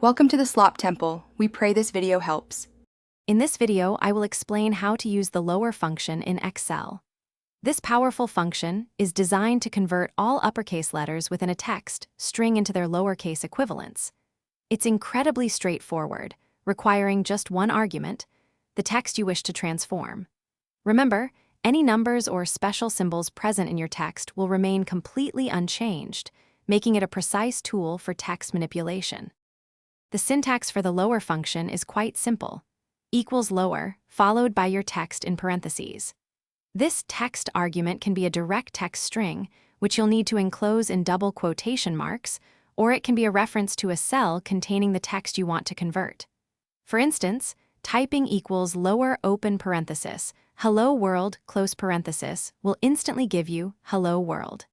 Welcome to the Slop Temple. We pray this video helps. In this video, I will explain how to use the lower function in Excel. This powerful function is designed to convert all uppercase letters within a text string into their lowercase equivalents. It's incredibly straightforward, requiring just one argument, the text you wish to transform. Remember, any numbers or special symbols present in your text will remain completely unchanged, making it a precise tool for text manipulation. The syntax for the lower function is quite simple. Equals lower, followed by your text in parentheses. This text argument can be a direct text string, which you'll need to enclose in double quotation marks, or it can be a reference to a cell containing the text you want to convert. For instance, typing equals lower open parenthesis, hello world, close parenthesis, will instantly give you hello world.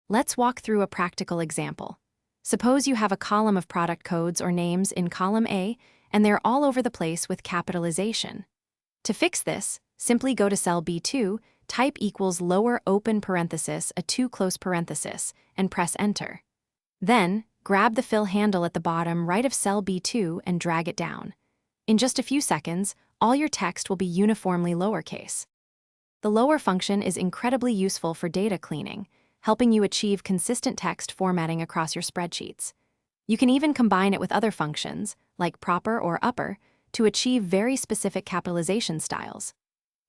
Let's walk through a practical example. Suppose you have a column of product codes or names in column A, and they're all over the place with capitalization. To fix this, simply go to cell B2, type equals lower open parenthesis, a 2 close parenthesis, and press enter. Then, grab the fill handle at the bottom right of cell B2 and drag it down. In just a few seconds, all your text will be uniformly lowercase. The lower function is incredibly useful for data cleaning, helping you achieve consistent text formatting across your spreadsheets. You can even combine it with other functions, like proper or upper, to achieve very specific capitalization styles.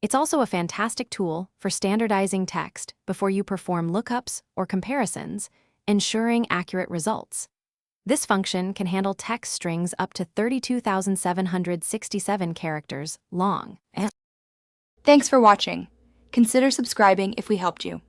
It's also a fantastic tool for standardizing text before you perform lookups or comparisons, ensuring accurate results. This function can handle text strings up to 32,767 characters long. Thanks for watching. Consider subscribing if we helped you.